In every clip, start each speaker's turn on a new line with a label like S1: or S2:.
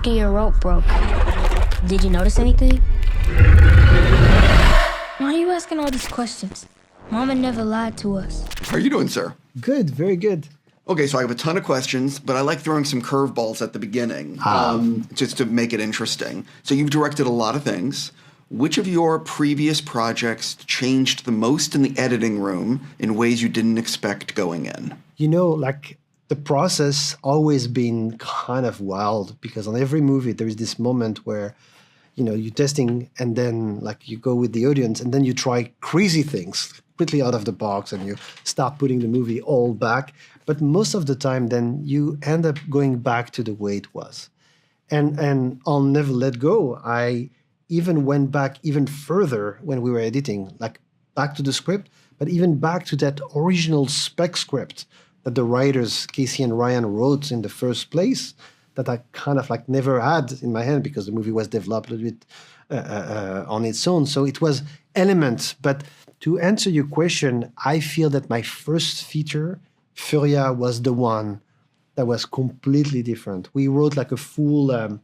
S1: after your rope broke, did you notice anything? Why are you asking all these questions? Mama never lied to us.
S2: How are you doing, sir?
S3: Good, very good.
S2: Okay, so I have a ton of questions, but I like throwing some curveballs at the beginning, just to make it interesting. So you've directed a lot of things. Which of your previous projects changed the most in the editing room in ways you didn't expect going in?
S3: You know, like the process always been kind of wild because on every movie there is this moment where, you know, you're testing and then like you go with the audience and then you try crazy things completely out of the box and you start putting the movie all back. But most of the time then you end up going back to the way it was. And I'll never let go. I even went back even further when we were editing, like back to the script, but even back to that original spec script that the writers, Casey and Ryan, wrote in the first place, that I kind of like never had in my hand because the movie was developed a little bit on its own. So it was elements. But to answer your question, I feel that my first feature, Furia, was the one that was completely different. We wrote like a full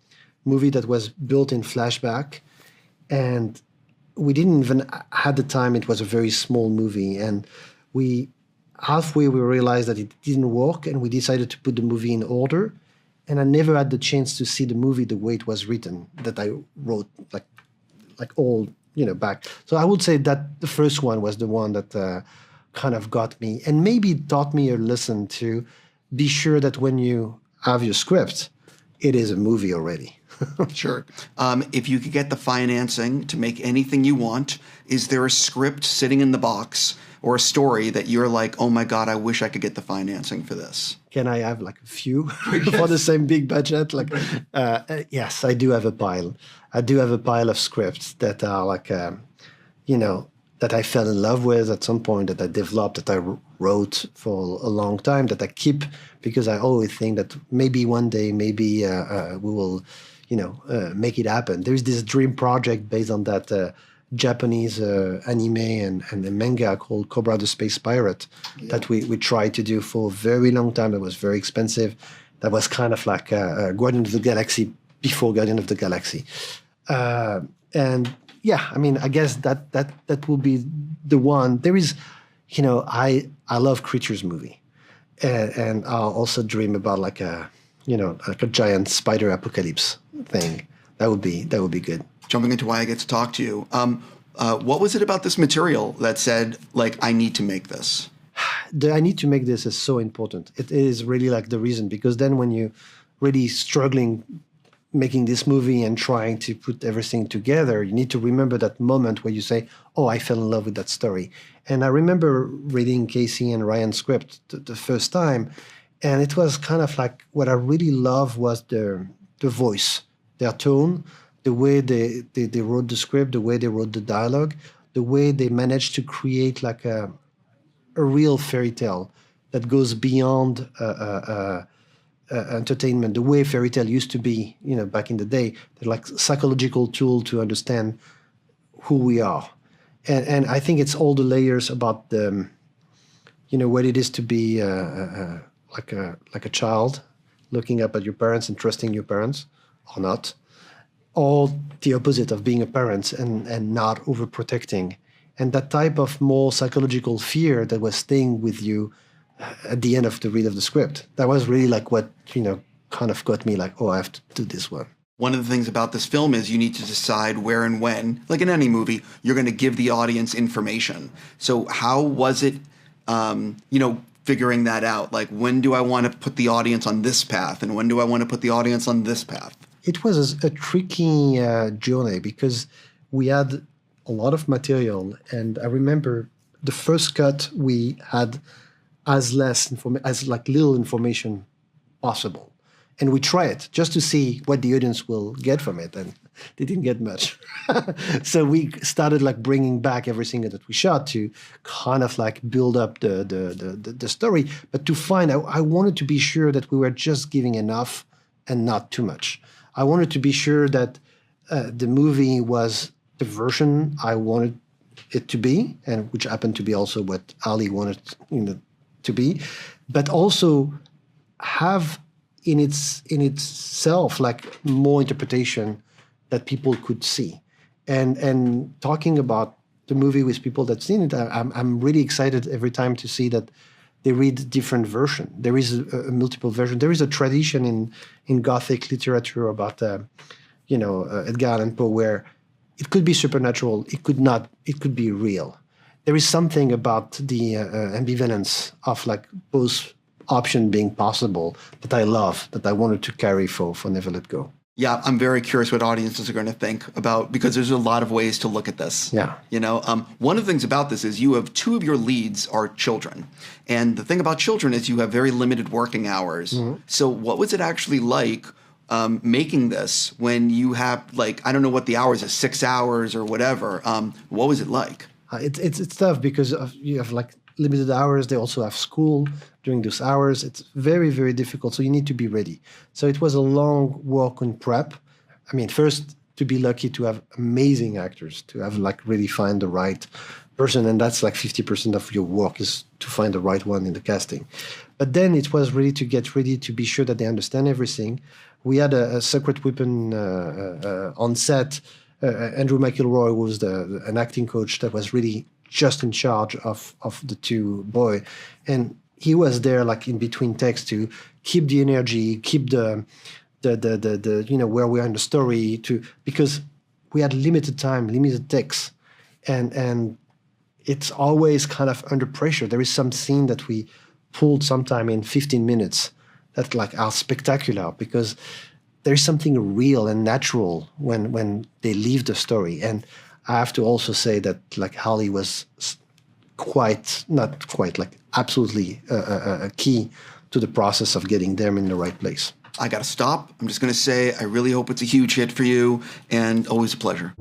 S3: movie that was built in flashback. And we didn't even had the time. It was a very small movie, and halfway we realized that it didn't work, and we decided to put the movie in order. And I never had the chance to see the movie the way it was written, that I wrote like all back. So I would say that the first one was the one that kind of got me, and maybe taught me a lesson to be sure that when you have your script, it is a movie already.
S2: Sure. If you could get the financing to make anything you want, is there a script sitting in the box or a story that you're like, oh my God, I wish I could get the financing for this?
S3: Can I have like a few for the same big budget? Like, yes, I do have a pile. I do have a pile of scripts that are like, that I fell in love with at some point, that I developed, that I wrote for a long time, that I keep because I always think that maybe one day, maybe we will, make it happen. There's this dream project based on that Japanese anime and a manga called Cobra the Space Pirate that we tried to do for a very long time. That was very expensive. That was kind of like Guardian of the Galaxy before Guardian of the Galaxy. And yeah, I mean, I guess that will be the one. There is, I love creatures movie, and I'll also dream about like a giant spider apocalypse thing. That would be good.
S2: Jumping into why I get to talk to you. What was it about this material that said, like, I need to make this?
S3: I need to make this is so important. It is really like the reason, because then when you really struggling making this movie and trying to put everything together, you need to remember that moment where you say, oh, I fell in love with that story. And I remember reading Casey and Ryan's script the first time, and it was kind of like what I really loved was the voice, their tone, the way they wrote the script, the way they wrote the dialogue, the way they managed to create like a real fairy tale that goes beyond entertainment, the way fairy tale used to be, back in the day. They're like psychological tool to understand who we are. And I think it's all the layers about the, what it is to be like a child looking up at your parents and trusting your parents or not, or the opposite of being a parent and not overprotecting. And that type of more psychological fear that was staying with you at the end of the read of the script. That was really like what, kind of got me like, oh, I have to do this one.
S2: One of the things about this film is you need to decide where and when, like in any movie, you're going to give the audience information. So how was it, figuring that out? Like, when do I want to put the audience on this path? And when do I want to put the audience on this path?
S3: It was a tricky journey because we had a lot of material. And I remember the first cut we had as little information possible. And we try it just to see what the audience will get from it. And they didn't get much. So we started like bringing back everything that we shot to kind of like build up the story. But to find out, I wanted to be sure that we were just giving enough and not too much. I wanted to be sure that the movie was the version I wanted it to be, and which happened to be also what Ali wanted to be, but also have in itself like more interpretation that people could see. And talking about the movie with people that's seen it, I'm really excited every time to see that they read different version. There is a multiple version. There is a tradition in Gothic literature about Edgar Allan Poe where it could be supernatural, it could not, it could be real. There is something about the ambivalence of like both option being possible that I love, that I wanted to carry for Never Let Go.
S2: Yeah, I'm very curious what audiences are going to think about, because there's a lot of ways to look at this.
S3: Yeah.
S2: One of the things about this is you have two of your leads are children. And the thing about children is you have very limited working hours. Mm-hmm. So what was it actually like making this when you have, like, I don't know what the hours is, 6 hours or whatever. What was it like?
S3: It's tough because you have like limited hours. They also have school during those hours. It's very, very difficult. So you need to be ready. So it was a long work on prep. I mean, first to be lucky to have amazing actors, to have like really find the right person. And that's like 50% of your work is to find the right one in the casting. But then it was really to get ready to be sure that they understand everything. We had a secret weapon on set. Andrew McElroy was an acting coach that was really just in charge of the two boys. And he was there like in between takes to keep the energy, keep the where we are in the story, because we had limited time, limited takes. And it's always kind of under pressure. There is some scene that we pulled sometime in 15 minutes that like are spectacular because there is something real and natural when they leave the story. And I have to also say that like Halle was absolutely key to the process of getting them in the right place.
S2: I got to stop. I'm just going to say I really hope it's a huge hit for you, and always a pleasure.